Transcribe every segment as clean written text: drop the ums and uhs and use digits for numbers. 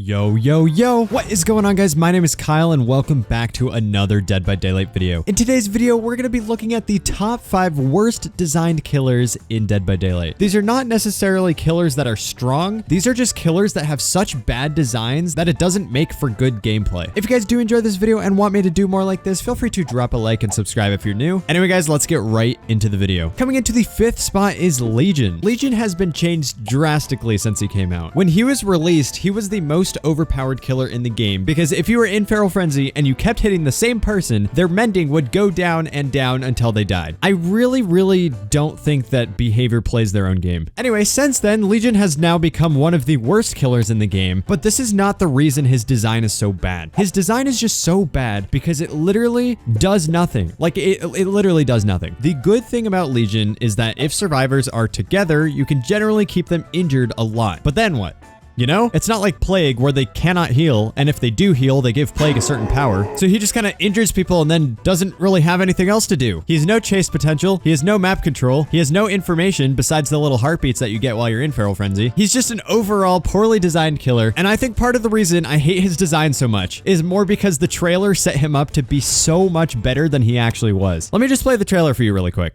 Yo, yo, yo, what is going on, guys? My name is Kyle and welcome back to another Dead by Daylight video. In today's video, we're going to be looking at the top 5 worst designed killers in Dead by Daylight. These are not necessarily killers that are strong. These are just killers that have such bad designs that it doesn't make for good gameplay. If you guys do enjoy this video and want me to do more like this, feel free to drop a like and subscribe if you're new. Anyway, guys, let's get right into the video. Coming into the 5th spot is Legion. Legion has been changed drastically since he came out. When he was released, he was the most overpowered killer in the game because if you were in Feral Frenzy and you kept hitting the same person, their mending would go down and down until they died. I really don't think that behavior plays their own game. Anyway, since then, Legion has now become one of the worst killers in the game, but this is not the reason his design is so bad. His design is just so bad because it literally does nothing. Like, it literally does nothing. The good thing about Legion is that if survivors are together, you can generally keep them injured a lot. But then what? You know, it's not like Plague where they cannot heal, and if they do heal, they give Plague a certain power. So he just kind of injures people and then doesn't really have anything else to do. He has no chase potential, he has no map control, he has no information besides the little heartbeats that you get while you're in Feral Frenzy. He's just an overall poorly designed killer, and I think part of the reason I hate his design so much is more because the trailer set him up to be so much better than he actually was. Let me just play the trailer for you really quick.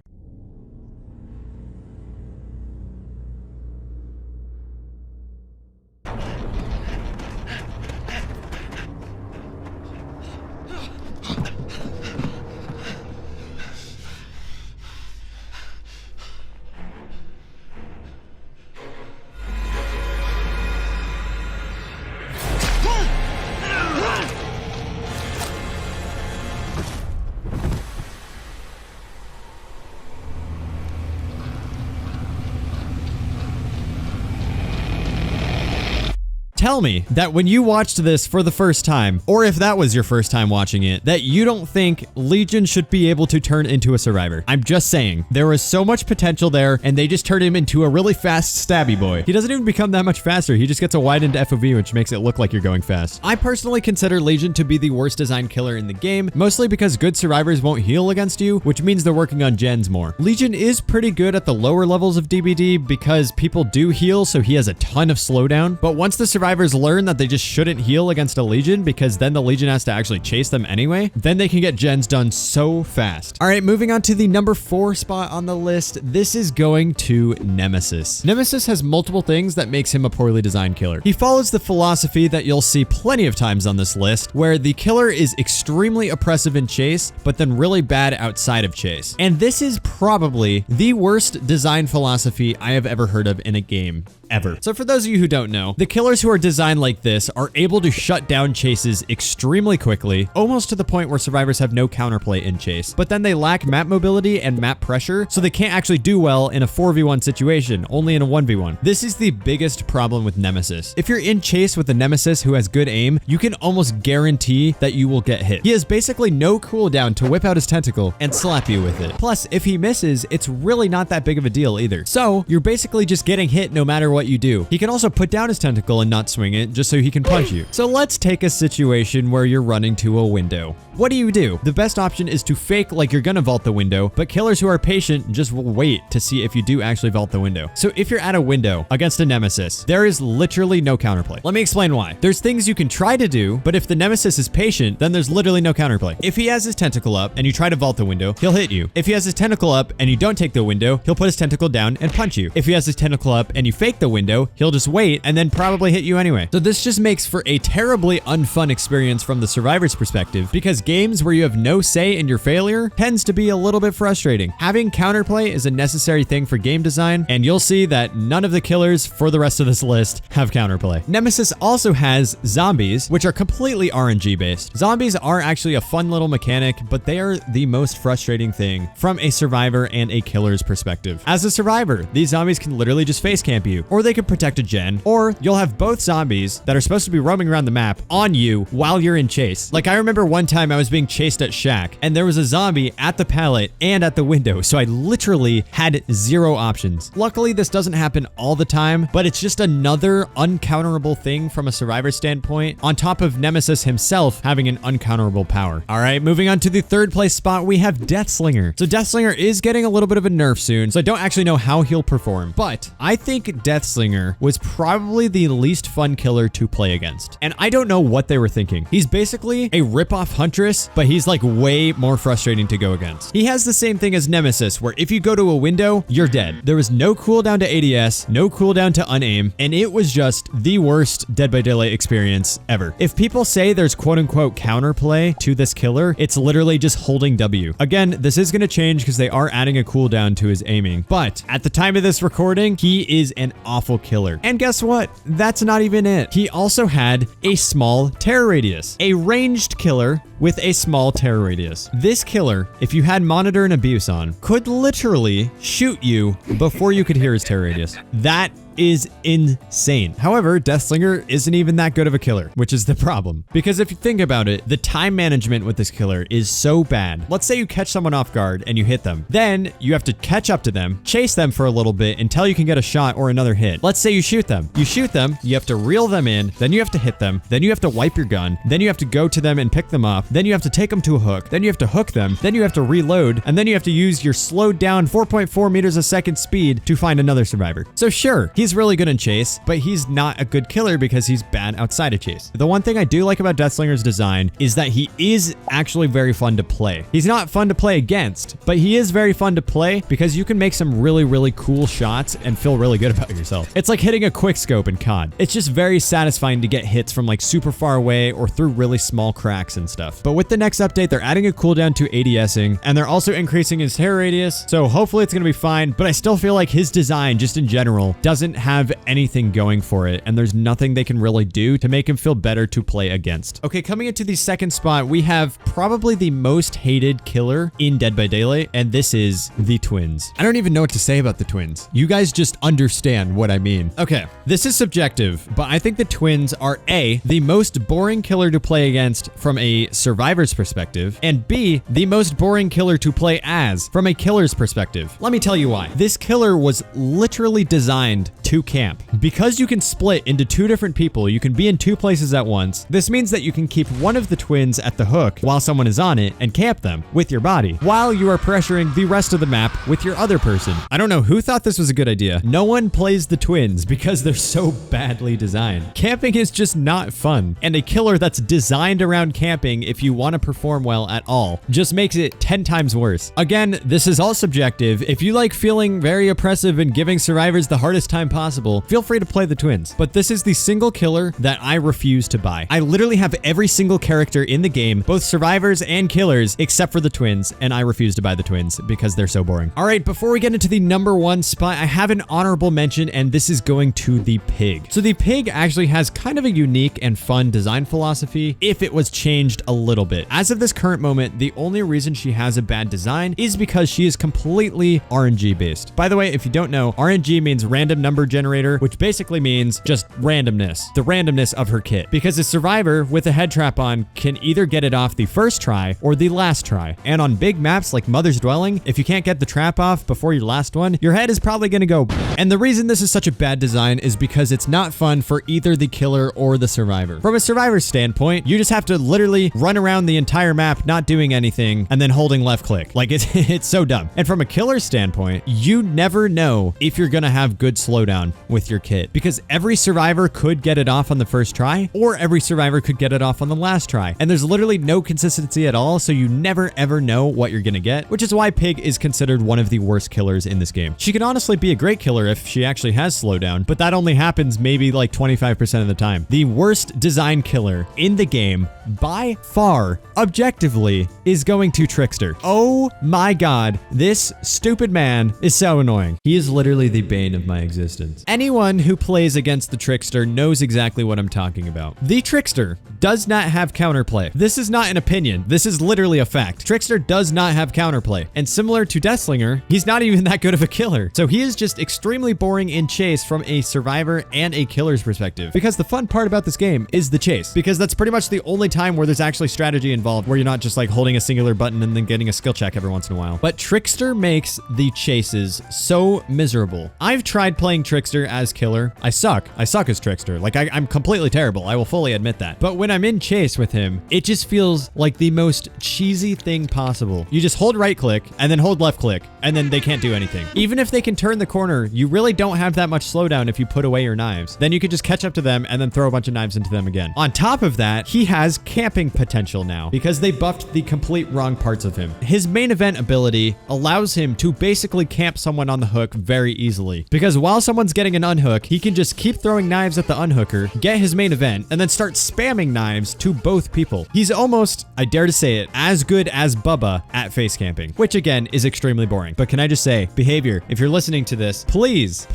Tell me that when you watched this for the first time, or if that was your first time watching it, that you don't think Legion should be able to turn into a survivor. I'm just saying, there was so much potential there, and they just turned him into a really fast stabby boy. He doesn't even become that much faster. He just gets a widened FOV, which makes it look like you're going fast. I personally consider Legion to be the worst designed killer in the game, mostly because good survivors won't heal against you, which means they're working on gens more. Legion is pretty good at the lower levels of DBD because people do heal, so he has a ton of slowdown, but once the survivors learn that they just shouldn't heal against a Legion because then the Legion has to actually chase them anyway, then they can get gens done so fast. All right, moving on to the number 4 spot on the list. This is going to Nemesis. Nemesis has multiple things that makes him a poorly designed killer. He follows the philosophy that you'll see plenty of times on this list, where the killer is extremely oppressive in chase, but then really bad outside of chase. And this is probably the worst design philosophy I have ever heard of in a game. Ever. So for those of you who don't know, the killers who are designed like this are able to shut down chases extremely quickly, almost to the point where survivors have no counterplay in chase, but then they lack map mobility and map pressure, so they can't actually do well in a 4v1 situation, only in a 1v1. This is the biggest problem with Nemesis. If you're in chase with a Nemesis who has good aim, you can almost guarantee that you will get hit. He has basically no cooldown to whip out his tentacle and slap you with it. Plus, if he misses, it's really not that big of a deal either. So you're basically just getting hit no matter what you do. He can also put down his tentacle and not swing it just so he can punch you. So let's take a situation where you're running to a window. What do? The best option is to fake like you're gonna vault the window, but killers who are patient just will wait to see if you do actually vault the window. So if you're at a window against a Nemesis, there is literally no counterplay. Let me explain why. There's things you can try to do, but if the Nemesis is patient, then there's literally no counterplay. If he has his tentacle up and you try to vault the window, he'll hit you. If he has his tentacle up and you don't take the window, he'll put his tentacle down and punch you. If he has his tentacle up and you fake the window, he'll just wait and then probably hit you anyway. So this just makes for a terribly unfun experience from the survivor's perspective, because games where you have no say in your failure tends to be a little bit frustrating. Having counterplay is a necessary thing for game design, and you'll see that none of the killers for the rest of this list have counterplay. Nemesis also has zombies, which are completely RNG based. Zombies are actually a fun little mechanic, but they are the most frustrating thing from a survivor and a killer's perspective. As a survivor, these zombies can literally just face camp you, or they can protect a gen, or you'll have both zombies that are supposed to be roaming around the map on you while you're in chase. Like, I remember one time I was being chased at Shack, and there was a zombie at the pallet and at the window, so I literally had 0 options. Luckily, this doesn't happen all the time, but it's just another uncounterable thing from a survivor standpoint, on top of Nemesis himself having an uncounterable power. All right, moving on to the 3rd place spot, we have Deathslinger. So Deathslinger is getting a little bit of a nerf soon, so I don't actually know how he'll perform, but I think Deathslinger was probably the least fun killer to play against. And I don't know what they were thinking. He's basically a rip-off Huntress, but he's like way more frustrating to go against. He has the same thing as Nemesis, where if you go to a window, you're dead. There was no cooldown to ADS, no cooldown to unaim, and it was just the worst Dead by Daylight experience ever. If people say there's quote-unquote counterplay to this killer, it's literally just holding W. Again, this is going to change because they are adding a cooldown to his aiming, but at the time of this recording, he is an awful killer. And guess what? That's not even it. He also had a small terror radius, a ranged killer with a small terror radius. This killer, if you had monitor and abuse on, could literally shoot you before you could hear his terror radius. That is insane. However, deathslinger isn't even that good of a killer, which is the problem. Because if you think about it, the time management with this killer is so bad. Let's say you catch someone off guard and you hit them. Then you have to catch up to them, chase them for a little bit until you can get a shot or another hit. Let's say you shoot them. You shoot them, you have to reel them in, then you have to hit them, then you have to wipe your gun, then you have to go to them and pick them up, then you have to take them to a hook, then you have to hook them, then you have to reload, and then you have to use your slowed down 4.4 meters a second speed to find another survivor. So sure, he's really good in chase, but he's not a good killer because he's bad outside of chase. The one thing I do like about Deathslinger's design is that he is actually very fun to play. He's not fun to play against, but he is very fun to play because you can make some really, really cool shots and feel really good about yourself. It's like hitting a quick scope in COD. It's just very satisfying to get hits from like super far away or through really small cracks and stuff. But with the next update, they're adding a cooldown to ADSing and they're also increasing his terror radius. So hopefully it's going to be fine, but I still feel like his design just in general doesn't have anything going for it, and there's nothing they can really do to make him feel better to play against. Okay, coming into the second spot, we have probably the most hated killer in Dead by Daylight, and this is the twins. I don't even know what to say about the twins. You guys just understand what I mean. Okay, this is subjective, but I think the twins are A, the most boring killer to play against from a survivor's perspective, and B, the most boring killer to play as from a killer's perspective. Let me tell you why. This killer was literally designed to camp. Because you can split into two different people, you can be in two places at once. This means that you can keep one of the twins at the hook while someone is on it and camp them with your body while you are pressuring the rest of the map with your other person. I don't know who thought this was a good idea. No one plays the twins because they're so badly designed. Camping is just not fun, and a killer that's designed around camping, if you want to perform well at all, just makes it 10 times worse. Again, this is all subjective. If you like feeling very oppressive and giving survivors the hardest time possible, feel free to play the twins. But this is the single killer that I refuse to buy. I literally have every single character in the game, both survivors and killers, except for the twins, and I refuse to buy the twins because they're so boring. All right, before we get into the number one spot, I have an honorable mention, and this is going to the pig. So the pig actually has kind of a unique and fun design philosophy if it was changed a little bit. As of this current moment, the only reason she has a bad design is because she is completely RNG based. By the way, if you don't know, RNG means random number generator, which basically means just randomness, the randomness of her kit. Because a survivor with a head trap on can either get it off the first try or the last try. And on big maps like Mother's Dwelling, if you can't get the trap off before your last one, your head is probably gonna go. And the reason this is such a bad design is because it's not fun for either the killer or the survivor. From a survivor's standpoint, you just have to literally run around the entire map not doing anything and then holding left click. Like it's so dumb. And from a killer's standpoint, you never know if you're gonna have good slowdown with your kit because every survivor could get it off on the first try or every survivor could get it off on the last try. And there's literally no consistency at all, so you never ever know what you're gonna get, which is why Pig is considered one of the worst killers in this game. She can honestly be a great killer if she actually has slowdown, but that only happens maybe like 25% of the time. The worst design killer in the game by far, objectively, is going to Trickster. Oh my god, this stupid man is so annoying. He is literally the bane of my existence. Anyone who plays against the Trickster knows exactly what I'm talking about. The Trickster does not have counterplay. This is not an opinion. This is literally a fact. Trickster does not have counterplay. And similar to Deathslinger, he's not even that good of a killer. So he is just extremely boring in chase from a survivor and a killer's perspective. Because the fun part about this game is the chase. Because that's pretty much the only time where there's actually strategy involved, where you're not just like holding a singular button and then getting a skill check every once in a while. But Trickster makes the chases so miserable. I've tried playing Trickster trickster as killer, I suck. I suck as trickster. Like, I'm completely terrible. I will fully admit that. But when I'm in chase with him, it just feels like the most cheesy thing possible. You just hold right click and then hold left click, and then they can't do anything. Even if they can turn the corner, you really don't have that much slowdown if you put away your knives. Then you could just catch up to them and then throw a bunch of knives into them again. On top of that, he has camping potential now because they buffed the complete wrong parts of him. His main event ability allows him to basically camp someone on the hook very easily, because while someone's getting an unhook, he can just keep throwing knives at the unhooker, get his main event, and then start spamming knives to both people. He's almost, I dare to say it, as good as Bubba at face camping, which again is extremely boring. But can I just say, Behavior, if you're listening to this, please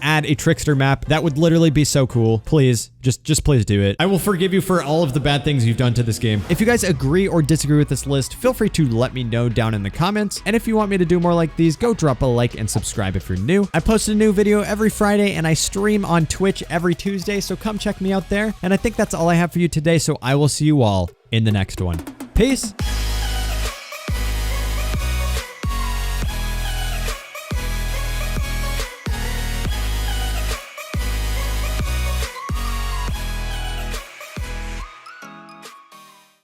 add a trickster map. That would literally be so cool. Please, just please do it. I will forgive you for all of the bad things you've done to this game. If you guys agree or disagree with this list, feel free to let me know down in the comments. And if you want me to do more like these, go drop a like and subscribe if you're new. I post a new video every Friday and I stream on Twitch every Tuesday, so come check me out there. And I think that's all I have for you today, so I will see you all in the next one. Peace.